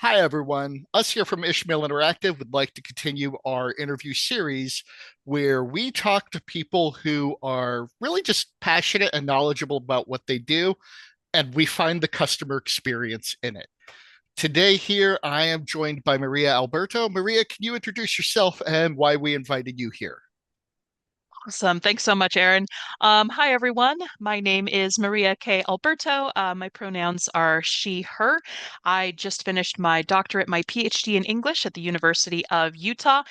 Hi, everyone. Us here from Ishmael Interactive would like to continue our interview series where we talk to people who are really just passionate and knowledgeable about what they do, and we find the customer experience in it. Today, here, I am joined by Maria Alberto. Maria, can you introduce yourself and why we invited you here? Awesome. Thanks so much, Aaron. Hi, everyone. My name is Maria K. Alberto. My pronouns are she, her. I just finished my doctorate, my PhD in English at the University of Utah.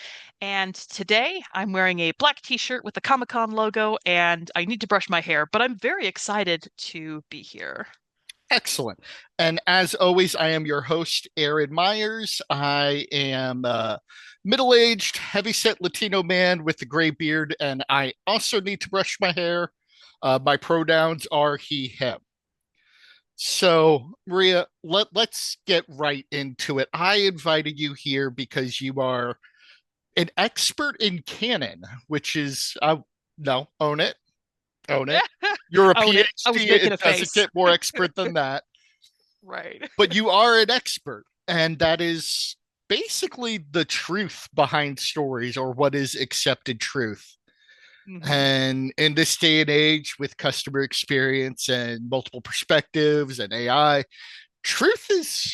And today I'm wearing a black t-shirt with the Comic-Con logo, and I need to brush my hair, but I'm very excited to be here. Excellent. And as always, I am your host, Aaron Myers. I am a middle aged, heavyset Latino man with a gray beard, and I also need to brush my hair. My pronouns are he, him. So, Maria, let's get right into it. I invited you here because you are an expert in Canon, which is, no, own it, own it. You're a Own it. I was PhD, making it a doesn't face. get more expert than that. Right. But you are an expert, and that is basically the truth behind stories or what is accepted truth. hmm And in this day and age, with customer experience and multiple perspectives and AI, truth is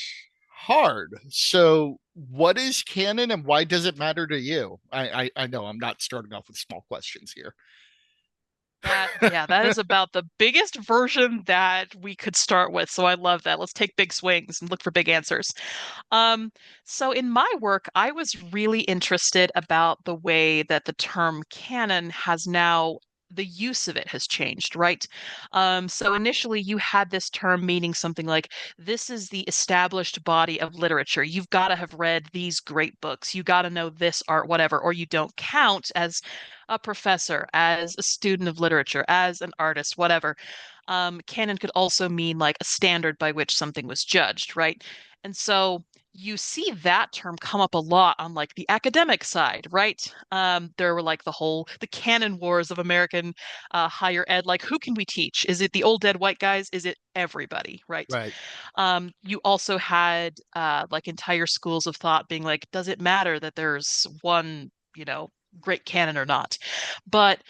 hard. So, what is canon and why does it matter to you? I know I'm not starting off with small questions here. That is about the biggest version that we could start with. So I love that. Let's take big swings and look for big answers. Um, so in my work, I was really interested about the way that the term canon has now the use of it has changed, right? So initially you had this term meaning something like this is the established body of literature. You've got to have read these great books. You got to know this art, whatever, or you don't count as a professor, as a student of literature, as an artist, whatever. Canon could also mean like a standard by which something was judged, right? And so you see that term come up a lot on like the academic side, right? There were like the canon wars of American higher ed. Like, who can we teach? Is it the old dead white guys? Is it everybody, right? Right. You also had like entire schools of thought being like, does it matter that there's one, great canon or not? But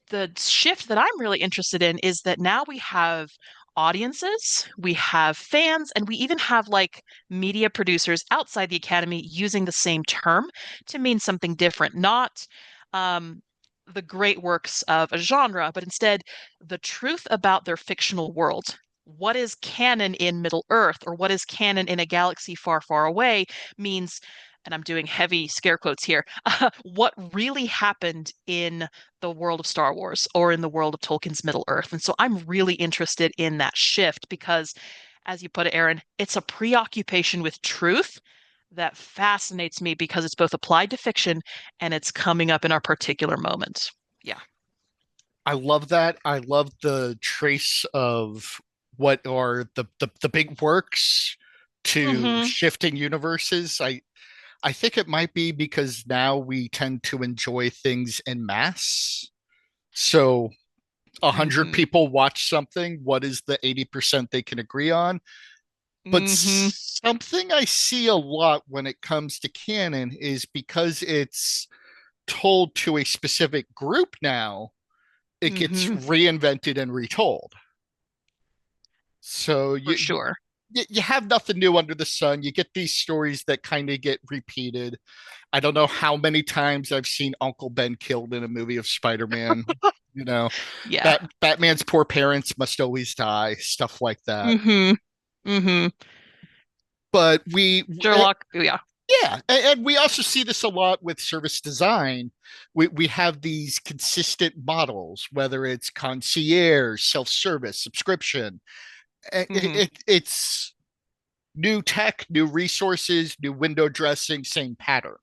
the shift that I'm really interested in is that now we have audiences, we have fans, and we even have like media producers outside the academy using the same term to mean something different, not um, the great works of a genre, but instead the truth about their fictional world. What is canon in Middle Earth or what is canon in a galaxy far, far away means, and I'm doing heavy scare quotes here, what really happened in the world of Star Wars or in the world of Tolkien's Middle Earth. And so I'm really interested in that shift because, as you put it, Aaron, it's a preoccupation with truth that fascinates me because it's both applied to fiction and it's coming up in our particular moment. Yeah. I love that. I love the trace of what are the big works to hmm shifting universes. I think it might be because now we tend to enjoy things in mass. So 100 hmm people watch something. What is the 80% they can agree on? But hmm something I see a lot when it comes to canon is because it's told to a specific group now, it gets hmm reinvented and retold. So For sure. you have nothing new under the sun. You get these stories that kind of get repeated. I don't know how many times I've seen Uncle Ben killed in a movie of Spider-Man. You know, Yeah. Batman's poor parents must always die, stuff like that. hmm hmm But Sherlock, yeah. yeah, and we also see this a lot with service design. We have these consistent models, whether it's concierge, self-service, subscription. hmm It's new tech, new resources, new window dressing, same pattern.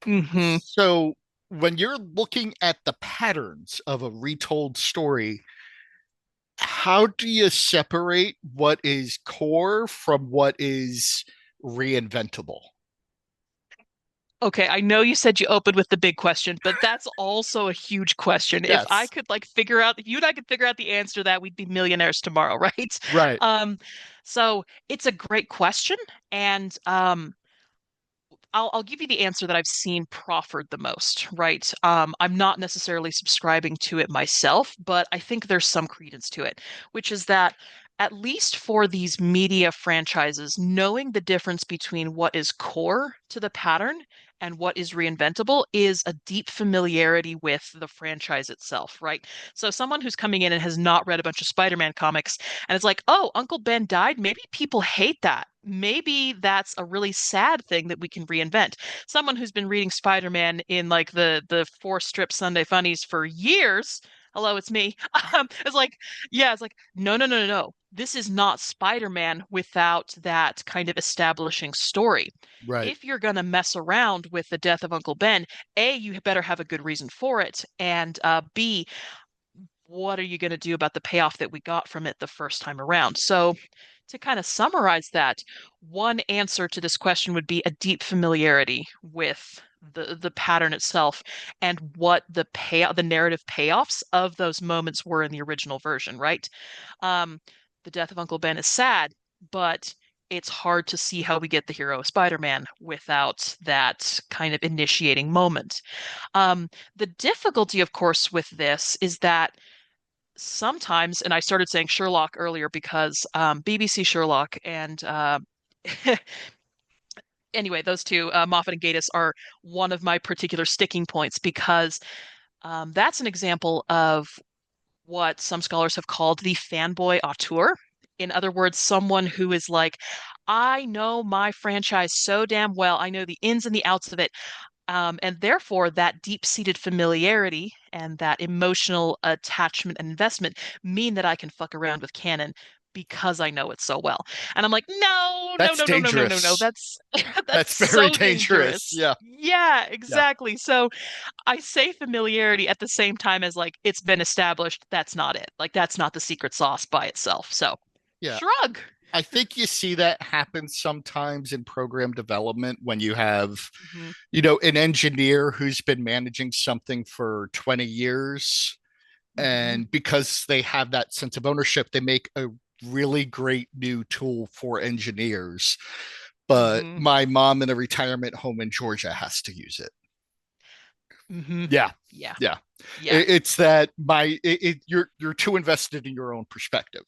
hmm So when you're looking at the patterns of a retold story, how do you separate what is core from what is reinventable? Okay, I know you said you opened with the big question, but that's also a huge question. If I Yes. could like figure out, if you and I could figure out the answer to that, we'd be millionaires tomorrow, right? Right. Um, so it's a great question, and I'll give you the answer that I've seen proffered the most, right? I'm not necessarily subscribing to it myself, but I think there's some credence to it, which is that at least for these media franchises, knowing the difference between what is core to the pattern and what is reinventable is a deep familiarity with the franchise itself, right? So someone who's coming in and has not read a bunch of Spider-Man comics and it's like, oh, Uncle Ben died. Maybe people hate that. Maybe that's a really sad thing that we can reinvent. Someone who's been reading Spider-Man in like the four strip Sunday funnies for years. Hello, it's me. It's like, yeah, it's like, no, no, no, no, no. This is not Spider-Man without that kind of establishing story. Right. If you're going to mess around with the death of Uncle Ben, A, you better have a good reason for it, and B, what are you going to do about the payoff that we got from it the first time around? So, to kind of summarize that, one answer to this question would be a deep familiarity with the pattern itself and what the narrative payoffs of those moments were in the original version, right? Um, the death of Uncle Ben is sad, but it's hard to see how we get the hero of Spider-Man without that kind of initiating moment. The difficulty, of course, with this is that sometimes, and I started saying Sherlock earlier because BBC Sherlock and anyway, those two, Moffat and Gatiss, are one of my particular sticking points because that's an example of what some scholars have called the fanboy auteur. In other words, someone who is like, I know my franchise so damn well. I know the ins and the outs of it. And therefore, that deep-seated familiarity and that emotional attachment and investment mean that I can fuck around with canon because I know it so well. And I'm like, no, no, That's no, no, no, no, no, no. dangerous. That's that's That's very so dangerous. dangerous. Yeah. Yeah, Yeah. exactly. So I say familiarity at the same time as like it's been established. That's not it. Like that's not the secret sauce by itself. So Yeah. shrug. I think you see that happen sometimes in program development when you have, Hmm. an engineer who's been managing something for 20 years. Hmm. And because they have that sense of ownership, they make a really great new tool for engineers. But Hmm. my mom in a retirement home in Georgia has to use it. Hmm. Yeah. Yeah. Yeah. Yeah. It's that you're too invested in your own perspective.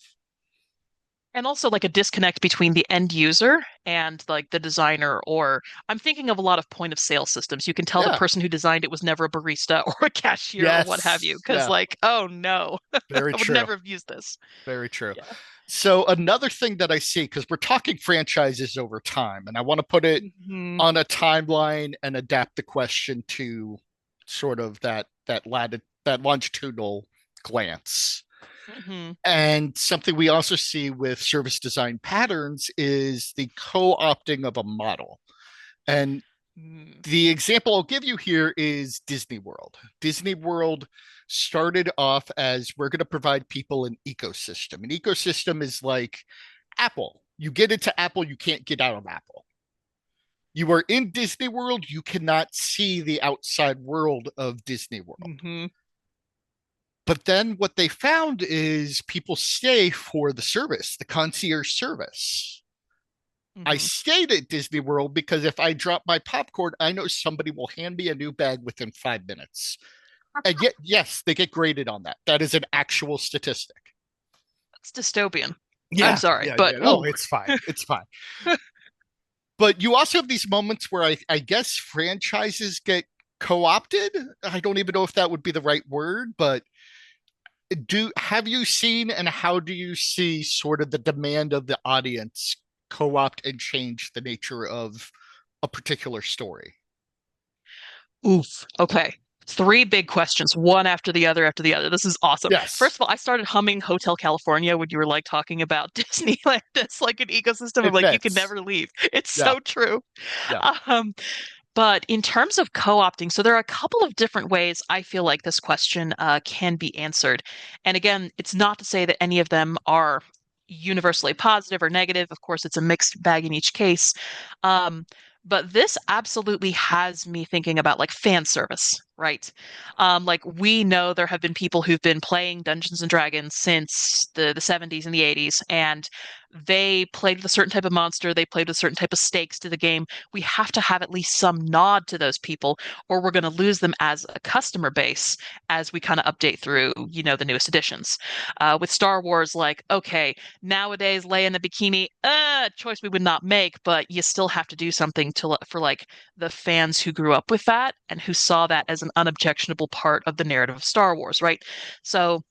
And also like a disconnect between the end user and like the designer, or I'm thinking of a lot of point of sale systems. You can tell the Yeah. person who designed it was never a barista or a cashier or what have you, Yes. because Yeah. like, oh no, Very I would true. never have used this. Very true. Yeah. So another thing that I see, because we're talking franchises over time, and I want to put it Hmm. on a timeline and adapt the question to sort of that longitudinal glance. Hmm. And something we also see with service design patterns is the co-opting of a model. And Mm. the example I'll give you here is Disney World. Disney World started off as we're going to provide people an ecosystem. An ecosystem is like Apple. You get into Apple, you can't get out of Apple. You are in Disney World, you cannot see the outside world of Disney World. Hmm. But then what they found is people stay for the service, the concierge service. I Hmm. stayed at Disney World because if I drop my popcorn, I know somebody will hand me a new bag within 5 minutes. And yet, yes, they get graded on that. That is an actual statistic. It's dystopian. I'm Yeah, sorry, yeah, but yeah. Oh, ooh. it's fine. It's fine. But you also have these moments where I guess franchises get co-opted. I don't even know if that would be the right word, but do have you seen and how do you see sort of the demand of the audience co-opt and change the nature of a particular story? Oof. Okay. Three big questions, one after the other after the other. This is awesome. First Yes, of all, I started humming Hotel California when you were like talking about Disneyland. It's like an ecosystem of it like you can fits. never leave. It's Yeah, so true. yeah. Um, but in terms of co-opting, so there are a couple of different ways I feel like this question can be answered. And again, it's not to say that any of them are universally positive or negative. Of course, it's a mixed bag in each case. Um, But this absolutely has me thinking about like fan service, right? Like we know there have been people who've been playing Dungeons and Dragons since the 70s and the 80s, and they played with a certain type of monster, they played with a certain type of stakes to the game. We have to have at least some nod to those people, or we're going to lose them as a customer base as we kind of update through, the newest editions. With Star Wars, like, okay, nowadays Leia in a bikini, choice we would not make, but you still have to do something for like the fans who grew up with that and who saw that as an unobjectionable part of the narrative of Star Wars, right? So,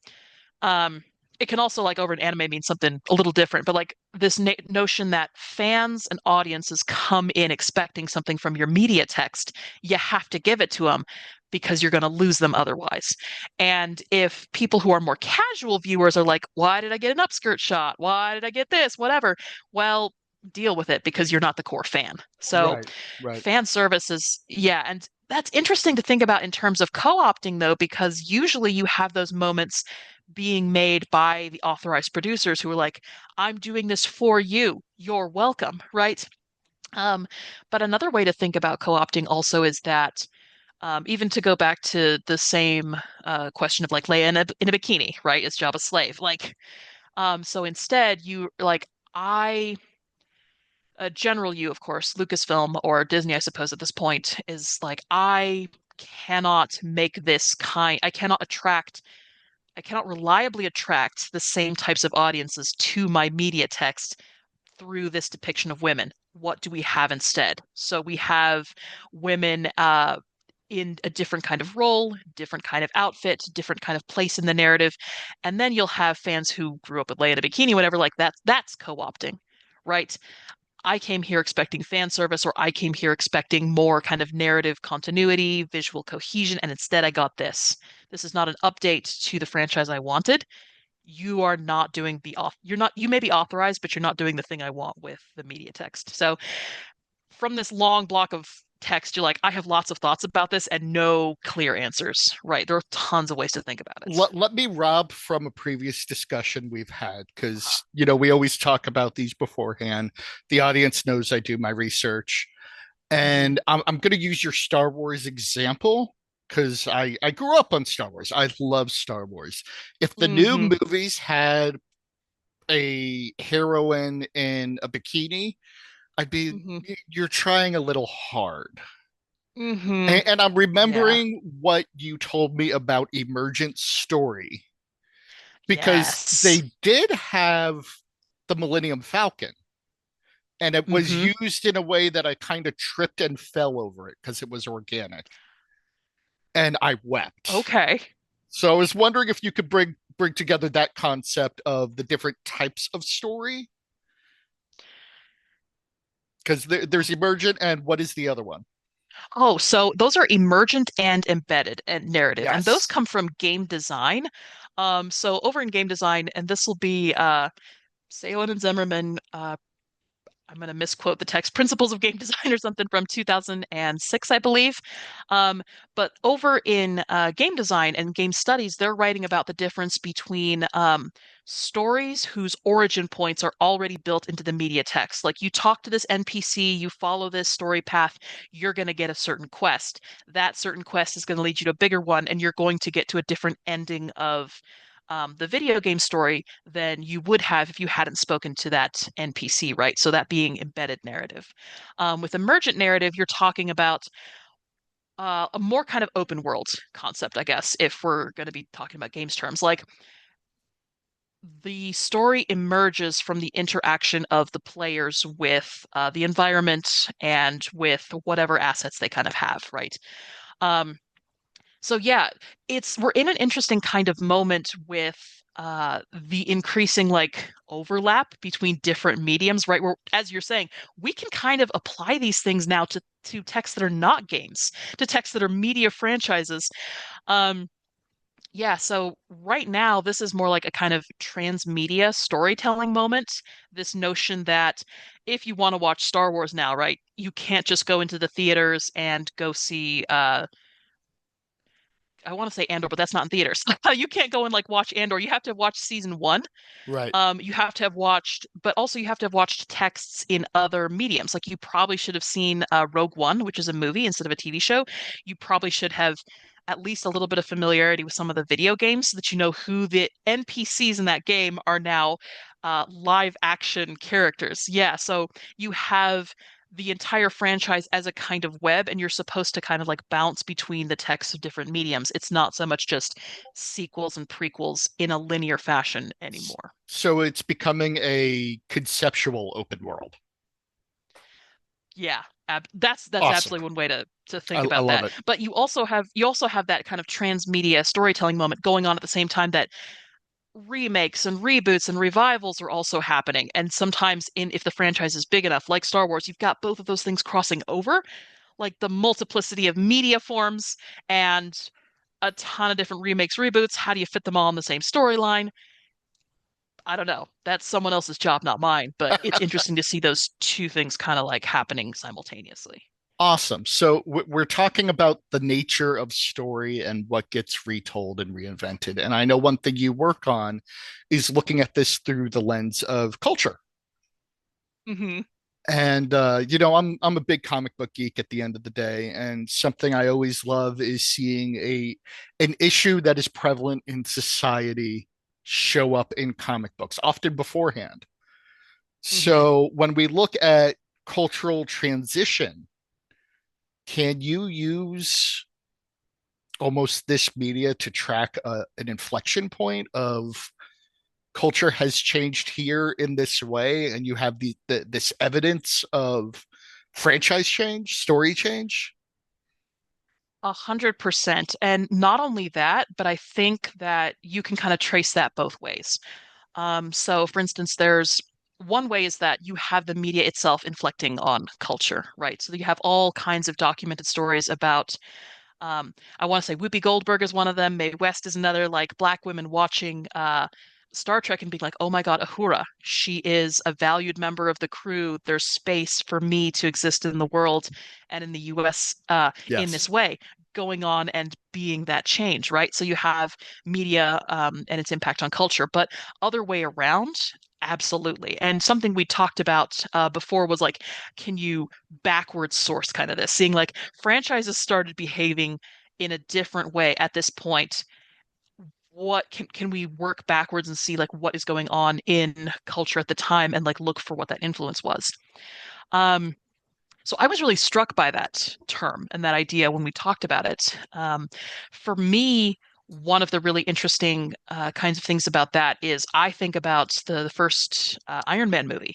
um, it can also like over an anime mean something a little different, but like this notion that fans and audiences come in expecting something from your media text, you have to give it to them because you're going to lose them otherwise. And if people who are more casual viewers are like, why did I get an upskirt shot? Why did I get this? Whatever. Well, deal with it because you're not the core fan. So Right, right. fan service is, yeah, and that's interesting to think about in terms of co-opting though, because usually you have those moments being made by the authorized producers who are like, I'm doing this for you. You're welcome, right? Um, but another way to think about co-opting also is that even to go back to the same question of like Leia in a bikini, right? Is Jabba's slave. Like, so instead you like I General you, of course, Lucasfilm or Disney, I suppose at this point, is like, I cannot make this kind, I cannot reliably attract the same types of audiences to my media text through this depiction of women. What do we have instead? So we have women in a different kind of role, different kind of outfit, different kind of place in the narrative. And then you'll have fans who grew up with Leia in a bikini, whatever, like that's co-opting, right? I came here expecting fan service, or I came here expecting more kind of narrative continuity, visual cohesion, and instead I got this. This is not an update to the franchise I wanted. You are not doing you're not, you may be authorized, but you're not doing the thing I want with the media text. So from this long block of text, you're like, I have lots of thoughts about this and no clear answers, right? There are tons of ways to think about it. Let me rob from a previous discussion we've had because, we always talk about these beforehand. The audience knows I do my research. Hmm. And I'm going to use your Star Wars example because I grew up on Star Wars. I love Star Wars. If the new Hmm. movies had a heroine in a bikini, I'd be, Hmm. you're trying a little hard. Hmm. And I'm Yeah. remembering what you told me about Emergent Story because Yes. they did have the Millennium Falcon. And it was Hmm. used in a way that I kind of tripped and fell over it because it was organic. And I wept. Okay. So I was wondering if you could bring together that concept of the different types of story because there's emergent and what is the other one? Oh, so those are emergent and embedded and narrative, and those Yes. come from game design. So over in game design, and this will be Salen and Zimmerman, I'm going to misquote the text, Principles of Game Design or something from 2006, I believe. Um, but over in game design and game studies, they're writing about the difference between stories whose origin points are already built into the media text. Like you talk to this NPC, you follow this story path, you're going to get a certain quest. That certain quest is going to lead you to a bigger one, and you're going to get to a different ending of the video game story than you would have if you hadn't spoken to that NPC, right? So that being embedded narrative. With emergent narrative, you're talking about a more kind of open world concept, I guess, if we're going to be talking about games terms. Like the story emerges from the interaction of the players with the environment and with whatever assets they kind of have, right? Um, So yeah, it's we're in an interesting kind of moment with the increasing like overlap between different mediums, right? Where, as you're saying, we can kind of apply these things now to texts that are not games, to texts that are media franchises. Um, yeah, so right now this is more like a kind of transmedia storytelling moment. This notion that if you want to watch Star Wars now, right, you can't just go into the theaters and go see I want to say Andor, but that's not in theaters. You can't go and like watch Andor. You have to watch season one. Right. You have to have watched, but also you have to have watched texts in other mediums. Like you probably should have seen Rogue One, which is a movie instead of a TV show. You probably should have at least a little bit of familiarity with some of the video games so that you know who the NPCs in that game are now live action characters. Yeah, so you have the entire franchise as a kind of web, and you're supposed to kind of like bounce between the texts of different mediums. It's not so much just sequels and prequels in a linear fashion anymore. So it's becoming a conceptual open world. Yeah, that's Awesome. absolutely one way to think I about love that. it. But you also have that kind of transmedia storytelling moment going on at the same time that remakes and reboots and revivals are also happening. And sometimes in if the franchise is big enough, like Star Wars, you've got both of those things crossing over, like the multiplicity of media forms and a ton of different remakes, reboots. How do you fit them all in the same storyline? I don't know. That's someone else's job, not mine, but it's interesting to see those two things kind of like happening simultaneously. Awesome. So we're talking about the nature of story and what gets retold and reinvented. And I know one thing you work on is looking at this through the lens of culture. Hmm. And I'm a big comic book geek at the end of the day, and something I always love is seeing a an issue that is prevalent in society show up in comic books, often beforehand. Hmm. So when we look at cultural transition, can you use almost this media to track an inflection point of culture has changed here in this way, and you have this evidence of franchise change, story change? 100%. And not only that, but I think that you can kind of trace that both ways. So for instance, there's one way is that you have the media itself inflecting on culture, right? So you have all kinds of documented stories about I want to say Whoopi Goldberg is one of them. Mae West is another, like black women watching Star Trek and being like, oh my God, Uhura, she is a valued member of the crew. There's space for me to exist in the world and in the US in Yes. this way, going on and being that change, right? So you have media and its impact on culture, but other way around, absolutely. And something we talked about before was like, can you backwards source kind of this, seeing like franchises started behaving in a different way at this point. What can we work backwards and see like what is going on in culture at the time and like look for what that influence was? Um, so I was really struck by that term and that idea when we talked about it. For me, one of the really interesting kinds of things about that is I think about the first Iron Man movie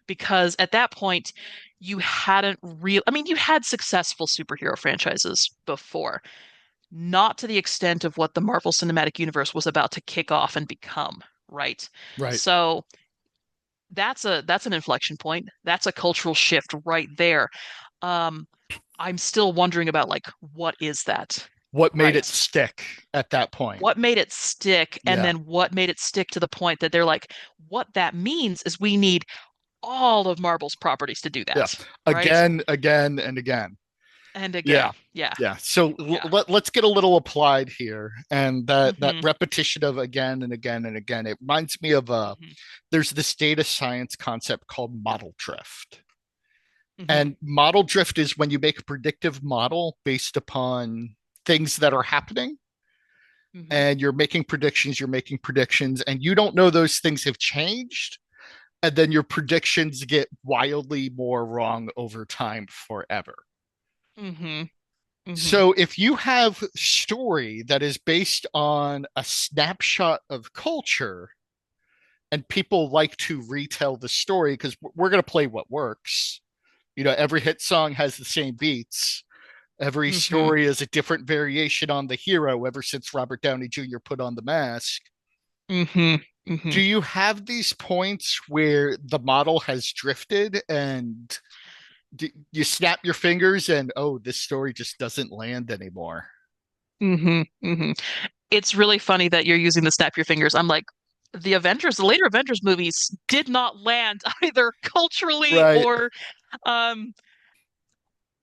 because at that point you hadn't real I mean you had successful superhero franchises before, not to the extent of what the Marvel Cinematic Universe was about to kick off and become, right? Right. So that's an inflection point. That's a cultural shift right there. Um, I'm still wondering about like what is that, What made it right? stick at that point? What made it stick, and Yeah. then what made it stick to the point that they're like, what that means is we need all of Marvel's properties to do Yeah. that, right? Again, again, and again. And Yeah. again, yeah, Yeah. So yeah. let's get a little applied here. And that Hmm. repetition of again and again and again, it reminds me of Hmm. there's this data science concept called model drift. Hmm. And model drift is when you make a predictive model based upon things that are happening, Hmm. and you're making predictions, and you don't know those things have changed. And then your predictions get wildly more wrong over time forever. Hmm. Hmm. So if you have story that is based on a snapshot of culture, and people like to retell the story because we're going to play what works. Every hit song has the same beats. Every Hmm. story is a different variation on the hero ever since Robert Downey Jr. put on the mask. Hmm. Hmm. Do you have these points where the model has drifted and you snap your fingers and, oh, this story just doesn't land anymore? Hmm. Hmm. It's really funny that you're using the snap your fingers. I'm like, the later Avengers movies did not land either culturally Right. or um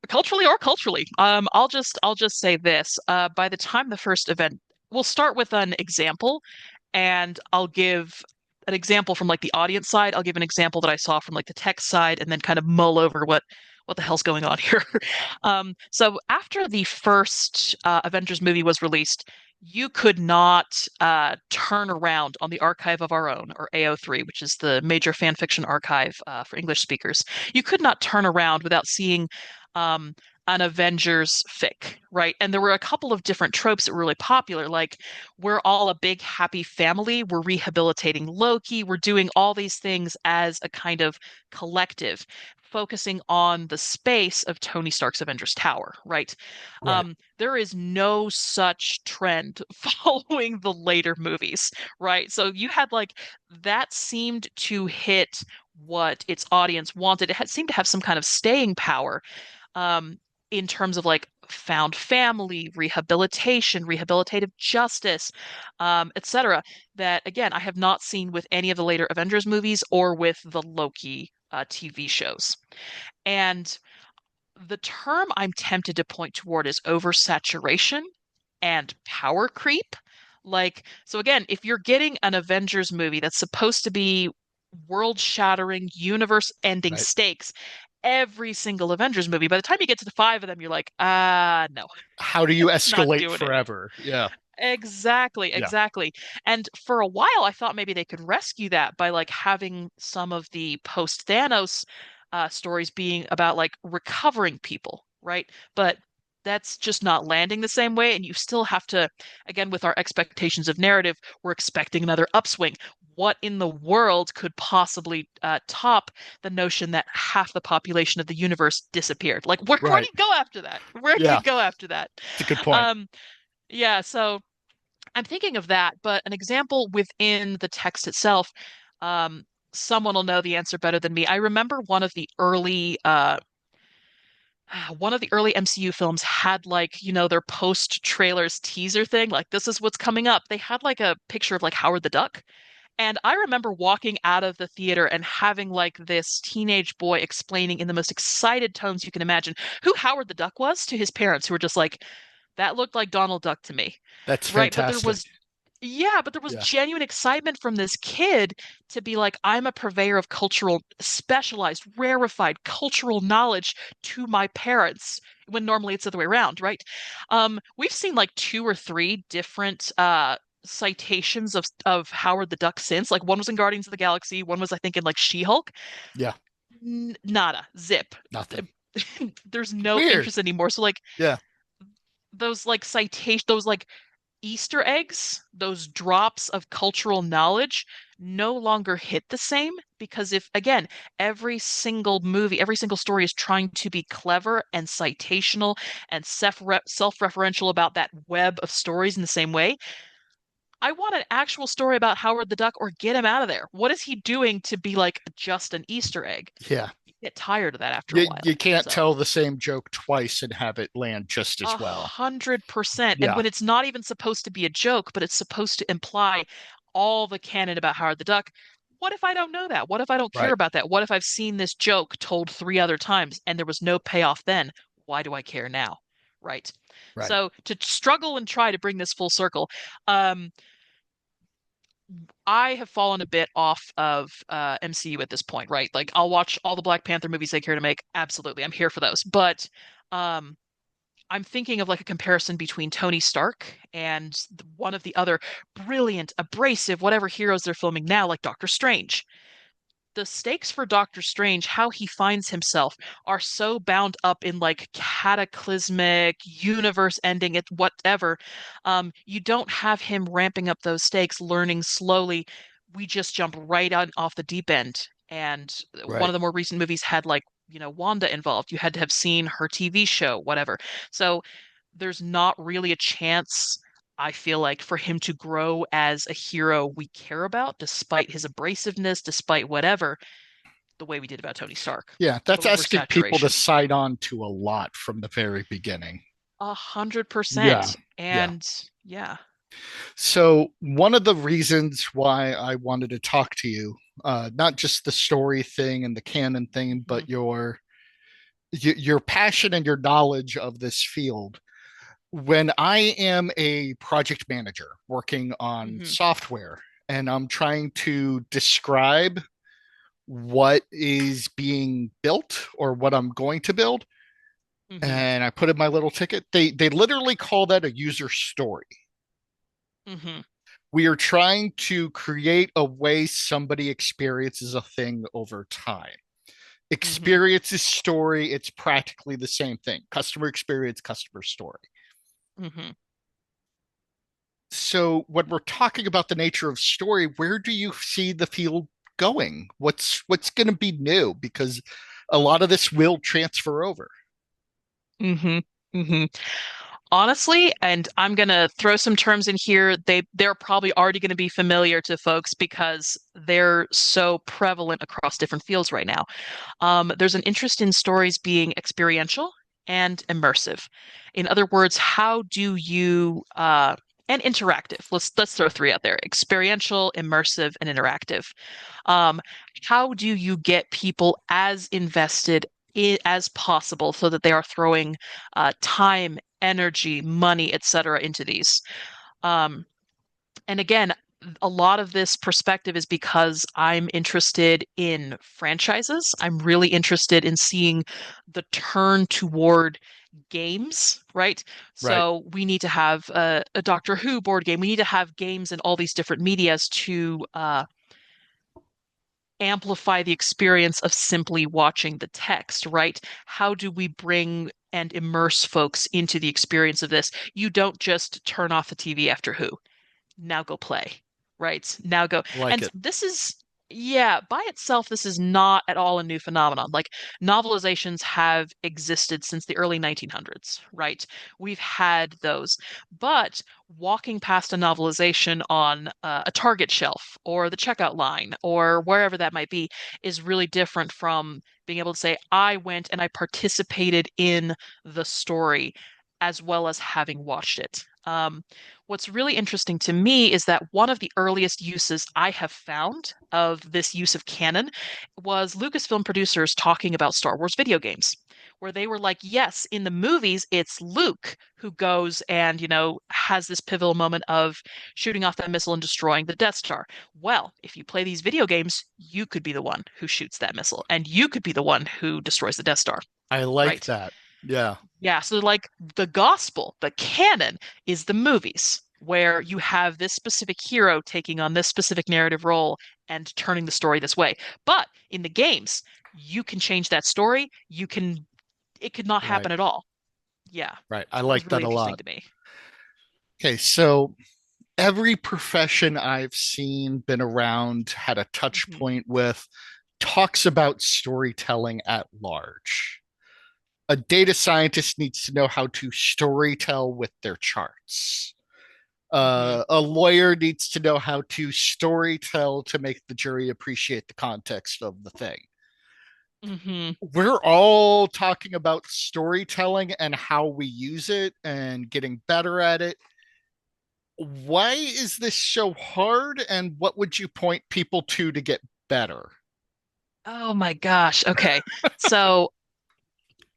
culturally or culturally. I'll just say this. By the time the first event, we'll start with an example, and I'll give an example from like the audience side. I'll give an example that I saw from like the text side, and then kind of mull over what the hell's going on here. So after the first Avengers movie was released, you could not turn around on the Archive of Our Own, or AO3, which is the major fan fiction archive for English speakers. You could not turn around without seeing um, an Avengers fic, right? And there were a couple of different tropes that were really popular, like we're all a big happy family, we're rehabilitating Loki, we're doing all these things as a kind of collective, focusing on the space of Tony Stark's Avengers Tower, right? Right. There is no such trend following the later movies, right? So you had like that seemed to hit what its audience wanted. It had seemed to have some kind of staying power um, in terms of like found family, rehabilitation, rehabilitative justice, etc. That again, I have not seen with any of the later Avengers movies or with the Loki TV shows. And the term I'm tempted to point toward is oversaturation and power creep. Like, so again, if you're getting an Avengers movie that's supposed to be world-shattering, universe-ending Right. stakes, every single Avengers movie, by the time you get to the five of them, you're like, no, How do you not escalate doing it. forever? Yeah. Exactly, Yeah. exactly. And for a while, I thought maybe they could rescue that by like having some of the post Thanos stories being about like recovering people, right? But that's just not landing the same way. And you still have to, again, with our expectations of narrative, we're expecting another upswing. What in the world could possibly top the notion that half the population of the universe disappeared? Like, where do Right. you go after that? Where do you Yeah. go after that? It's a good point. Um, yeah, so I'm thinking of that, but an example within the text itself, um, someone will know the answer better than me. I remember one of the early MCU films had like, their post trailers teaser thing, like this is what's coming up. They had like a picture of like Howard the Duck. And I remember walking out of the theater and having like this teenage boy explaining in the most excited tones you can imagine who Howard the Duck was to his parents, who were just like, that looked like Donald Duck to me. That's Right. fantastic. But there was Yeah. genuine excitement from this kid to be like, I'm a purveyor of cultural, specialized, rarefied cultural knowledge to my parents, when normally it's the other way around, right? We've seen like two or three different citations of Howard the Duck since. Like one was in Guardians of the Galaxy, one was I think in like She-Hulk. Yeah. Nada, zip. Nothing. There's no Weird. interest anymore. So like Yeah. those like citation, those like Easter eggs, those drops of cultural knowledge, no longer hit the same because if, again, every single movie, every single story is trying to be clever and citational and self-referential about that web of stories in the same way, I want an actual story about Howard the Duck or get him out of there. What is he doing to be like just an Easter egg? Yeah. You get tired of that after a You while. can't So. tell the same joke twice and have it land just as A well. 100%. And Yeah. when it's not even supposed to be a joke, but it's supposed to imply all the canon about Howard the Duck, what if I don't know that? What if I don't care Right. about that? What if I've seen this joke told three other times and there was no payoff then? Why do I care now? Right. Right. So to struggle and try to bring this full circle, um, I have fallen a bit off of MCU at this point, right? Like I'll watch all the Black Panther movies they care to make. Absolutely. I'm here for those. But um, I'm thinking of like a comparison between Tony Stark and one of the other brilliant, abrasive, whatever heroes they're filming now, like Doctor Strange. The stakes for Doctor Strange, how he finds himself, are so bound up in like cataclysmic, universe ending, it whatever. You don't have him ramping up those stakes, learning slowly. We just jump right on off the deep end. And one of Right. the more recent movies had like, Wanda involved. You had to have seen her TV show, whatever. So there's not really a chance, I feel like, for him to grow as a hero we care about, despite his abrasiveness, despite whatever, the way we did about Tony Stark. Yeah. That's asking people to Oversaturation. side on to a lot from the very beginning. A hundred Yeah. percent. Yeah. And yeah. So, one of the reasons why I wanted to talk to you, not just the story thing and the canon thing, Hmm. but your your passion and your knowledge of this field. When I am a project manager working on Hmm. software and I'm trying to describe what is being built or what I'm going to build, Hmm. and I put in my little ticket, they literally call that a user story. Hmm. We are trying to create a way somebody experiences a thing over time. Hmm. Experiences story, it's practically the same thing. Customer experience, customer story. Hmm. So when we're talking about the nature of story, where do you see the field going? What's going to be new? Because a lot of this will transfer over. Hmm. Hmm. Honestly, and I'm gonna throw some terms in here, they're probably already gonna be familiar to folks because they're so prevalent across different fields right now. There's an interest in stories being experiential and immersive. In other words, how do you and interactive. Let's throw three out there: experiential, immersive, and interactive. Um, how do you get people as invested as possible so that they are throwing time, energy, money, etc. into these? Um, and again, a lot of this perspective is because I'm interested in franchises. I'm really interested in seeing the turn toward games, right? Right. So we need to have a Doctor Who board game. We need to have games in all these different medias to amplify the experience of simply watching the text, right? How do we bring and immerse folks into the experience of this? You don't just turn off the TV after Who. Now go play, right? Now go. Like And it. this is, yeah, by itself, this is not at all a new phenomenon. Like novelizations have existed since the early 1900s, right? We've had those. But walking past a novelization on a Target shelf or the checkout line or wherever that might be is really different from being able to say, I went and I participated in the story as well as having watched it. What's really interesting to me is that one of the earliest uses I have found of this use of canon was Lucasfilm producers talking about Star Wars video games, where they were like, yes, in the movies, it's Luke who goes and, has this pivotal moment of shooting off that missile and destroying the Death Star. Well, if you play these video games, you could be the one who shoots that missile, and you could be the one who destroys the Death Star, I like right? that. Yeah. Yeah, so like the gospel, the canon is the movies where you have this specific hero taking on this specific narrative role and turning the story this way. But in the games, you can change that story. It could not Right. happen at all. Yeah, Right. I that was like really that a interesting lot. to me. Okay, so every profession I've seen, been around, had a touch Hmm. point with, talks about storytelling at large. A data scientist needs to know how to storytell with their charts. Hmm. A lawyer needs to know how to storytell to make the jury appreciate the context of the thing. Hmm. We're all talking about storytelling and how we use it and getting better at it. Why is this so hard, and what would you point people to get better? Oh my gosh. Okay. So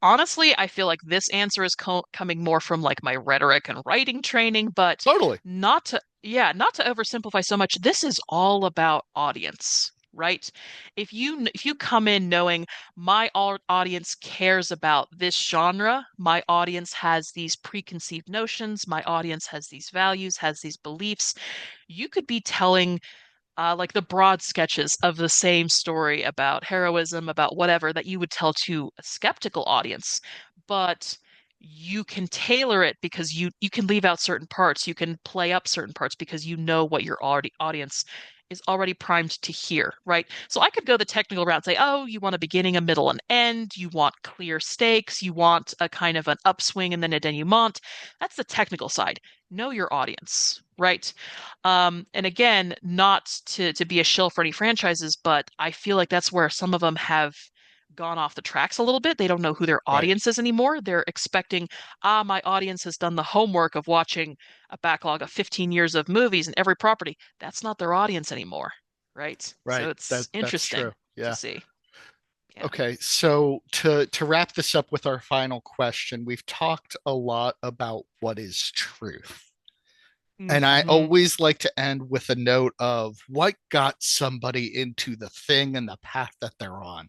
honestly, I feel like this answer is coming more from like my rhetoric and writing training, but Totally. not to oversimplify so much. This is all about audience, right? If you come in knowing my audience cares about this genre, my audience has these preconceived notions, my audience has these values, has these beliefs, you could be telling like the broad sketches of the same story about heroism, about whatever that you would tell to a skeptical audience, but you can tailor it because you can leave out certain parts, you can play up certain parts because you know what your already audience is already primed to hear, right? So I could go the technical route and say, oh, you want a beginning, a middle, and end, you want clear stakes, you want a kind of an upswing and then a denouement. That's the technical side. Know your audience, right? And again, not to be a shill for any franchises, but I feel like that's where some of them have gone off the tracks a little bit. They don't know who their Right. audience is anymore. They're expecting, my audience has done the homework of watching a backlog of 15 years of movies and every property. That's not their audience anymore, right? So Right. it's That's interesting true. to Yeah. see. Yeah. Okay, so to wrap this up with our final question, we've talked a lot about what is truth. And I Hmm. always like to end with a note of what got somebody into the thing and the path that they're on.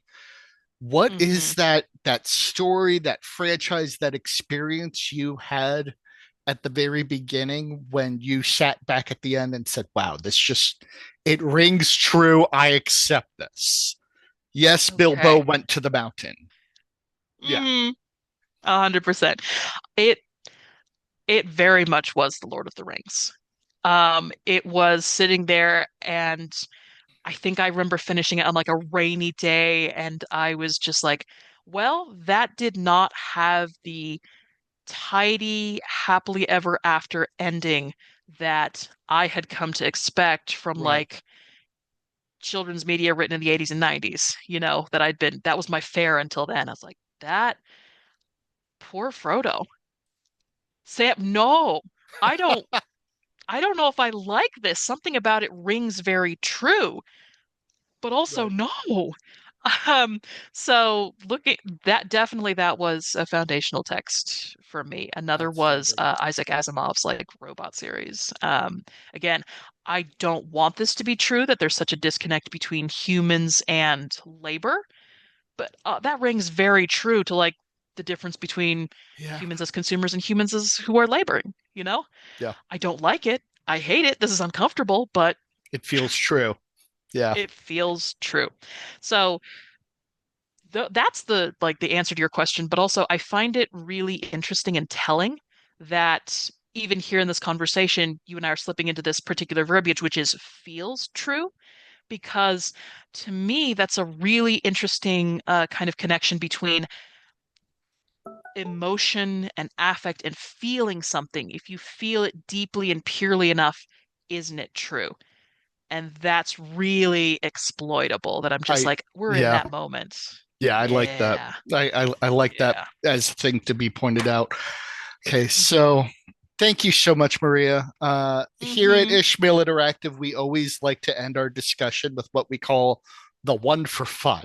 What Hmm. is that story, that franchise, that experience you had at the very beginning when you sat back at the end and said, wow, this just it rings true. I accept this. Yes, Bilbo Okay. went to the mountain. Yeah, Mm, 100%. It it very much was The Lord of the Rings. It was sitting there, and I think I remember finishing it on like a rainy day, and I was just like, well, that did not have the tidy, happily ever after ending that I had come to expect from right. like children's media written in the 80s and 90s, that was my fare until then. I was like, that poor Frodo. Sam, no, I don't I don't know if I like this. Something about it rings very true, but also Right. no. Um, so looking that definitely that was a foundational text for me. Another was Outstanding. Isaac Asimov's like robot series. Again, I don't want this to be true that there's such a disconnect between humans and labor, but that rings very true to like the difference between Yeah. humans as consumers and humans as who are laboring, you know? Yeah. I don't like it. I hate it. This is uncomfortable, but It feels true. Yeah. it feels true. So th that's the like the answer to your question, but also I find it really interesting and telling that even here in this conversation, you and I are slipping into this particular verbiage, which is feels true, because to me, that's a really interesting kind of connection between emotion and affect and feeling something. If you feel it deeply and purely enough, isn't it true? And that's really exploitable that I'm just I like, we're in yeah. that moment. Yeah, I like that. Yeah. I like that Yeah. as a thing to be pointed out. Okay, Hmm. so thank you so much, Maria. Here at Hmm. Ishmael Interactive, we always like to end our discussion with what we call the one for fun.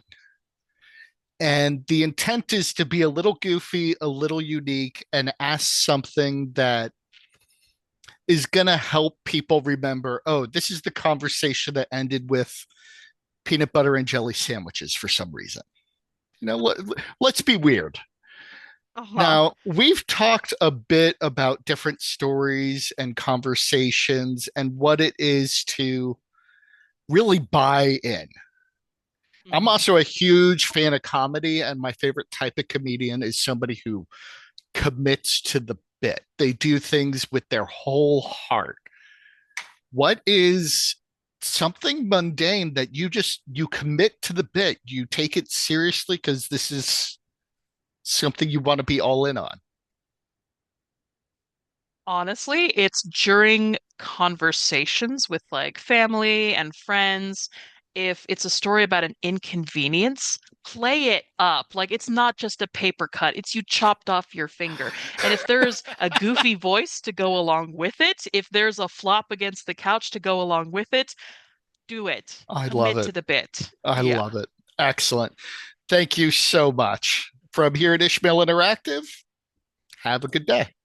And the intent is to be a little goofy, a little unique, and ask something that is going to help people remember, oh, this is the conversation that ended with peanut butter and jelly sandwiches for some reason. Let's be weird. Uh-huh. Now, we've talked a bit about different stories and conversations and what it is to really buy in. I'm Hmm. also a huge fan of comedy, and my favorite type of comedian is somebody who commits to the bit. They do things with their whole heart. What is something mundane that you commit to the bit, you take it seriously because this is something you want to be all in on? Honestly, it's during conversations with like family and friends. If it's a story about an inconvenience, play it up. Like it's not just a paper cut, it's you chopped off your finger. And if there's a goofy voice to go along with it, if there's a flop against the couch to go along with it, do it. I love Commit it. to the bit. I Yeah. love it. Excellent. Thank you so much. From here at Ishmael Interactive, have a good day.